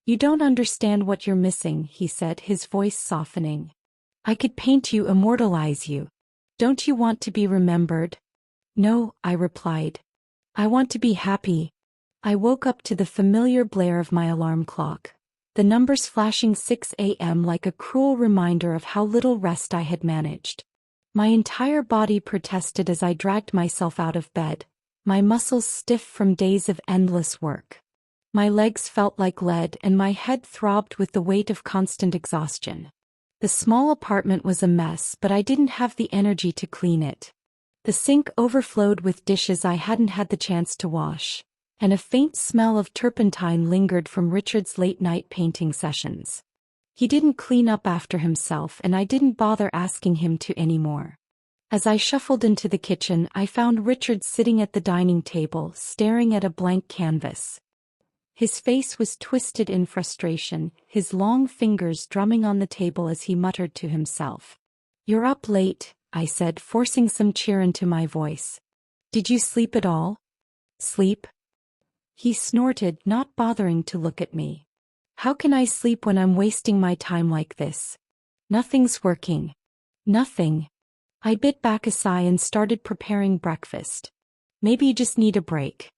You don't understand what you're missing, he said, his voice softening. I could paint you, immortalize you. Don't you want to be remembered? No, I replied. I want to be happy. I woke up to the familiar blare of my alarm clock, the numbers flashing 6 a.m. like a cruel reminder of how little rest I had managed. My entire body protested as I dragged myself out of bed, my muscles stiff from days of endless work. My legs felt like lead and my head throbbed with the weight of constant exhaustion. The small apartment was a mess, but I didn't have the energy to clean it. The sink overflowed with dishes I hadn't had the chance to wash, and a faint smell of turpentine lingered from Richard's late-night painting sessions. He didn't clean up after himself, and I didn't bother asking him to anymore. As I shuffled into the kitchen, I found Richard sitting at the dining table, staring at a blank canvas. His face was twisted in frustration, his long fingers drumming on the table as he muttered to himself. You're up late, I said, forcing some cheer into my voice. Did you sleep at all? Sleep? He snorted, not bothering to look at me. How can I sleep when I'm wasting my time like this? Nothing's working. Nothing. I bit back a sigh and started preparing breakfast. Maybe you just need a break.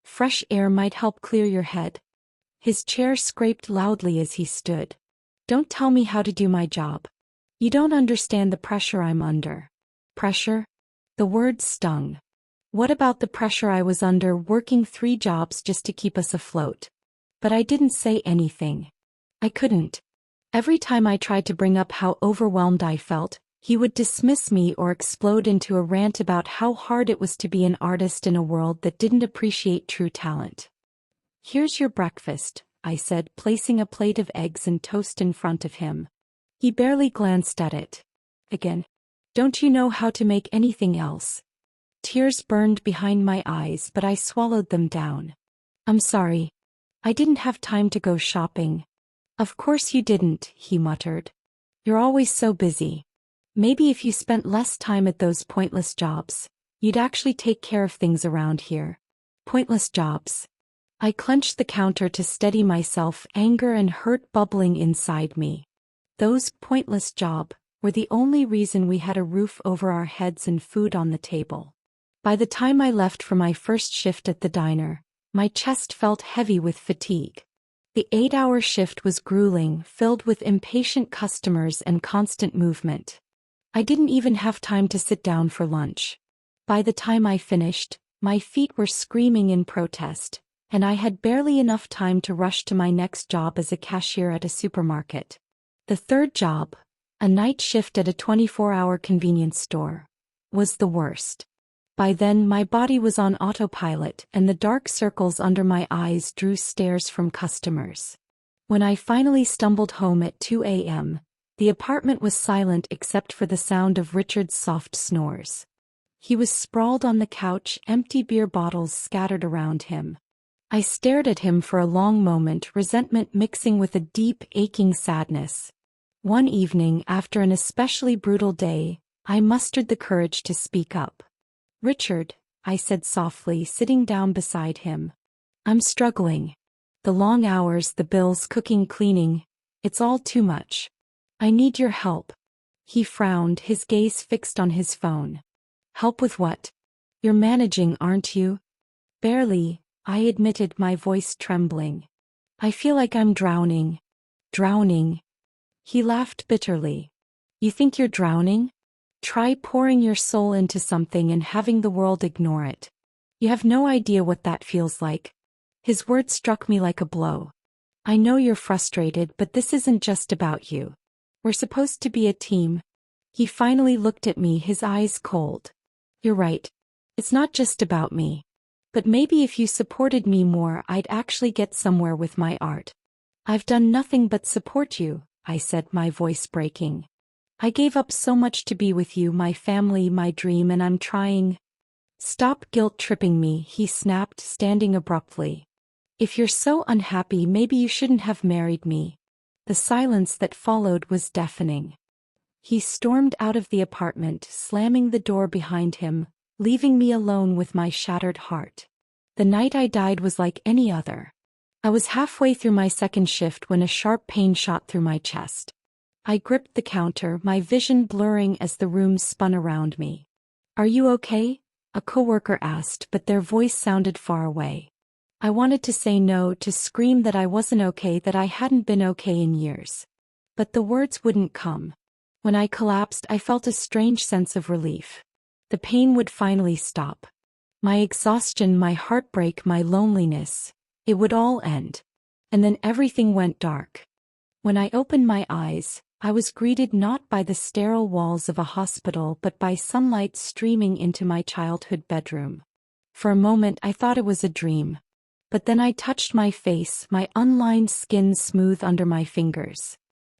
Fresh air might help clear your head. His chair scraped loudly as he stood. Don't tell me how to do my job. You don't understand the pressure I'm under. Pressure? The word stung. What about the pressure I was under, working 3 jobs just to keep us afloat? But I didn't say anything. I couldn't. Every time I tried to bring up how overwhelmed I felt, he would dismiss me or explode into a rant about how hard it was to be an artist in a world that didn't appreciate true talent. Here's your breakfast, I said, placing a plate of eggs and toast in front of him. He barely glanced at it. Again. Don't you know how to make anything else? Tears burned behind my eyes, but I swallowed them down. I'm sorry. I didn't have time to go shopping. Of course you didn't, he muttered. You're always so busy. Maybe if you spent less time at those pointless jobs, you'd actually take care of things around here. Pointless jobs. I clenched the counter to steady myself, anger and hurt bubbling inside me. Those pointless jobs were the only reason we had a roof over our heads and food on the table. By the time I left for my first shift at the diner, my chest felt heavy with fatigue. The 8-hour shift was grueling, filled with impatient customers and constant movement. I didn't even have time to sit down for lunch. By the time I finished, my feet were screaming in protest, and I had barely enough time to rush to my next job as a cashier at a supermarket. The third job, a night shift at a 24-hour convenience store, was the worst. By then my body was on autopilot and the dark circles under my eyes drew stares from customers. When I finally stumbled home at 2 a.m., the apartment was silent except for the sound of Richard's soft snores. He was sprawled on the couch, empty beer bottles scattered around him. I stared at him for a long moment, resentment mixing with a deep, aching sadness. One evening, after an especially brutal day, I mustered the courage to speak up. Richard, I said softly, sitting down beside him. I'm struggling. The long hours, the bills, cooking, cleaning, it's all too much. I need your help. He frowned, his gaze fixed on his phone. Help with what? You're managing, aren't you? Barely, I admitted, my voice trembling. I feel like I'm drowning. Drowning. He laughed bitterly. You think you're drowning? Try pouring your soul into something and having the world ignore it. You have no idea what that feels like. His words struck me like a blow. I know you're frustrated, but this isn't just about you. We're supposed to be a team. He finally looked at me, his eyes cold. You're right. It's not just about me. But maybe if you supported me more, I'd actually get somewhere with my art. I've done nothing but support you, I said, my voice breaking. I gave up so much to be with you, my family, my dream, and I'm trying. Stop guilt-tripping me, he snapped, standing abruptly. If you're so unhappy, maybe you shouldn't have married me. The silence that followed was deafening. He stormed out of the apartment, slamming the door behind him, leaving me alone with my shattered heart. The night I died was like any other. I was halfway through my second shift when a sharp pain shot through my chest. I gripped the counter, my vision blurring as the room spun around me. "Are you okay?" a coworker asked, but their voice sounded far away. I wanted to say no, to scream that I wasn't okay, that I hadn't been okay in years. But the words wouldn't come. When I collapsed, I felt a strange sense of relief. The pain would finally stop. My exhaustion, my heartbreak, my loneliness, it would all end. And then everything went dark. When I opened my eyes, I was greeted not by the sterile walls of a hospital but by sunlight streaming into my childhood bedroom. For a moment I thought it was a dream. But then I touched my face, my unlined skin smooth under my fingers.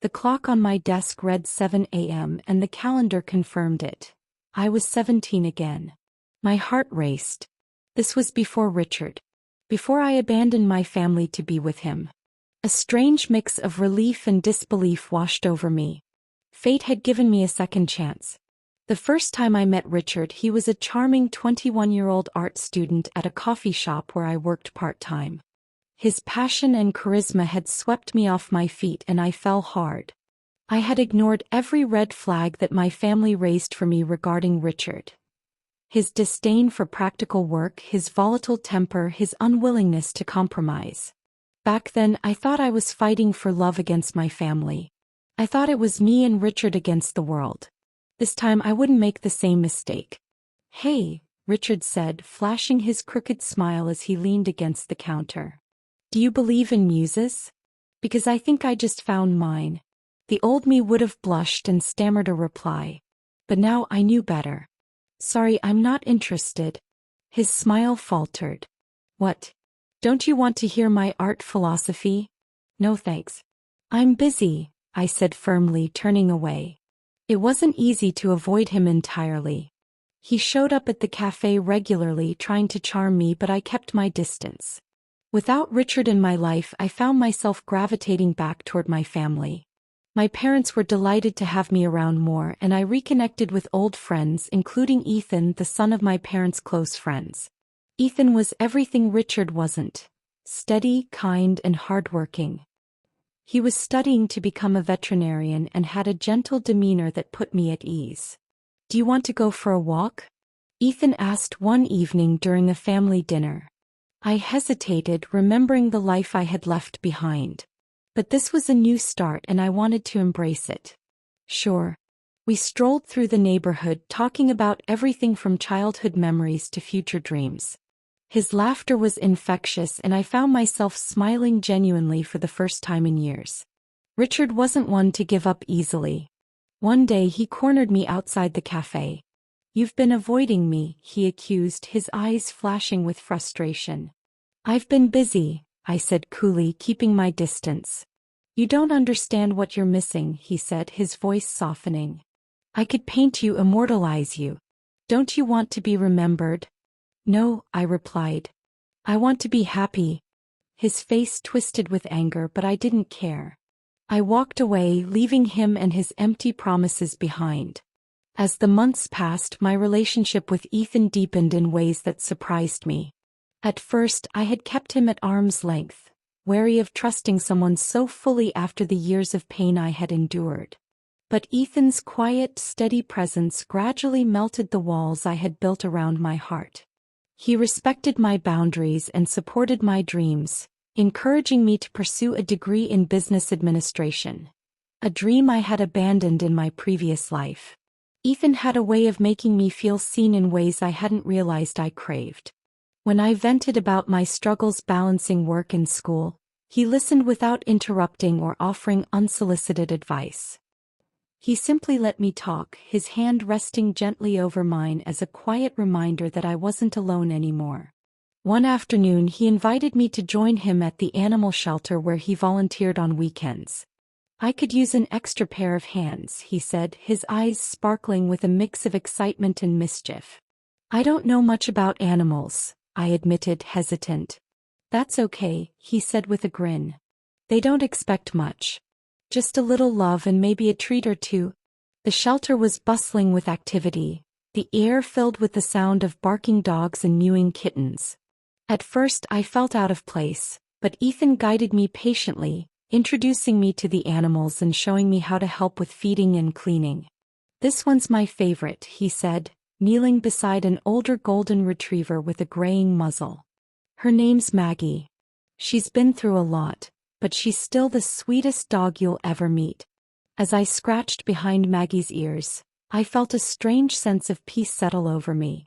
The clock on my desk read 7 a.m. and the calendar confirmed it. I was 17 again. My heart raced. This was before Richard. Before I abandoned my family to be with him. A strange mix of relief and disbelief washed over me. Fate had given me a second chance. The first time I met Richard, he was a charming 21-year-old art student at a coffee shop where I worked part-time. His passion and charisma had swept me off my feet and I fell hard. I had ignored every red flag that my family raised for me regarding Richard. His disdain for practical work, his volatile temper, his unwillingness to compromise. Back then, I thought I was fighting for love against my family. I thought it was me and Richard against the world. This time I wouldn't make the same mistake. "Hey," Richard said, flashing his crooked smile as he leaned against the counter. "Do you believe in muses? Because I think I just found mine." The old me would have blushed and stammered a reply. But now I knew better. "Sorry, I'm not interested." His smile faltered. "What? Don't you want to hear my art philosophy?" "No thanks. I'm busy," I said firmly, turning away. It wasn't easy to avoid him entirely. He showed up at the cafe regularly, trying to charm me, but I kept my distance. Without Richard in my life, I found myself gravitating back toward my family. My parents were delighted to have me around more, and I reconnected with old friends, including Ethan, the son of my parents' close friends. Ethan was everything Richard wasn't. Steady, kind, and hardworking. He was studying to become a veterinarian and had a gentle demeanor that put me at ease. "Do you want to go for a walk?" Ethan asked one evening during a family dinner. I hesitated, remembering the life I had left behind. But this was a new start and I wanted to embrace it. "Sure." We strolled through the neighborhood, talking about everything from childhood memories to future dreams. His laughter was infectious and I found myself smiling genuinely for the first time in years. Richard wasn't one to give up easily. One day he cornered me outside the cafe. "You've been avoiding me," he accused, his eyes flashing with frustration. "I've been busy," I said coolly, keeping my distance. "You don't understand what you're missing," he said, his voice softening. "I could paint you, immortalize you. Don't you want to be remembered?" "No," I replied. "I want to be happy." His face twisted with anger, but I didn't care. I walked away, leaving him and his empty promises behind. As the months passed, my relationship with Ethan deepened in ways that surprised me. At first, I had kept him at arm's length, wary of trusting someone so fully after the years of pain I had endured. But Ethan's quiet, steady presence gradually melted the walls I had built around my heart. He respected my boundaries and supported my dreams, encouraging me to pursue a degree in business administration, a dream I had abandoned in my previous life. Ethan had a way of making me feel seen in ways I hadn't realized I craved. When I vented about my struggles balancing work and school, he listened without interrupting or offering unsolicited advice. He simply let me talk, his hand resting gently over mine as a quiet reminder that I wasn't alone anymore. One afternoon he invited me to join him at the animal shelter where he volunteered on weekends. "I could use an extra pair of hands," he said, his eyes sparkling with a mix of excitement and mischief. "I don't know much about animals," I admitted, hesitant. "That's okay," he said with a grin. "They don't expect much. Just a little love and maybe a treat or two." The shelter was bustling with activity, the air filled with the sound of barking dogs and mewing kittens. At first I felt out of place, But Ethan guided me patiently, introducing me to the animals and showing me how to help with feeding and cleaning. "This one's my favorite," he said, kneeling beside an older golden retriever with a graying muzzle. "Her name's Maggie. She's been through a lot, but she's still the sweetest dog you'll ever meet." As I scratched behind Maggie's ears, I felt a strange sense of peace settle over me.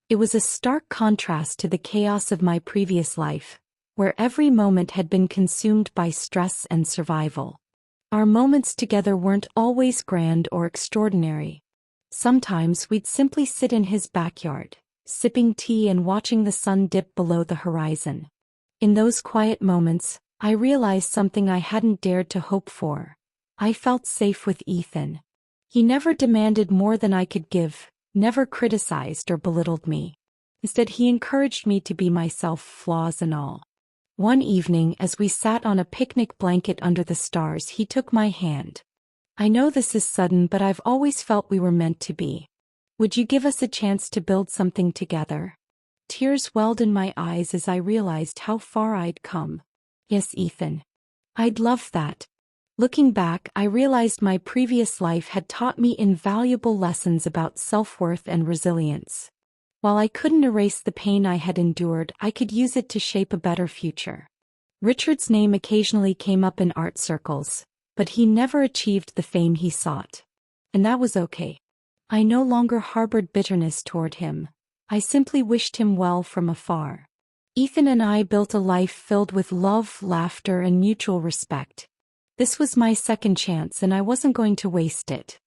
It was a stark contrast to the chaos of my previous life, where every moment had been consumed by stress and survival. Our moments together weren't always grand or extraordinary. Sometimes we'd simply sit in his backyard, sipping tea and watching the sun dip below the horizon. In those quiet moments, I realized something I hadn't dared to hope for. I felt safe with Ethan. He never demanded more than I could give, never criticized or belittled me. Instead, he encouraged me to be myself, flaws and all. One evening, as we sat on a picnic blanket under the stars, he took my hand. "I know this is sudden, but I've always felt we were meant to be. Would you give us a chance to build something together?" Tears welled in my eyes as I realized how far I'd come. "Yes, Ethan. I'd love that." Looking back, I realized my previous life had taught me invaluable lessons about self-worth and resilience. While I couldn't erase the pain I had endured, I could use it to shape a better future. Richard's name occasionally came up in art circles, but he never achieved the fame he sought. And that was okay. I no longer harbored bitterness toward him. I simply wished him well from afar. Ethan and I built a life filled with love, laughter, and mutual respect. This was my second chance, and I wasn't going to waste it.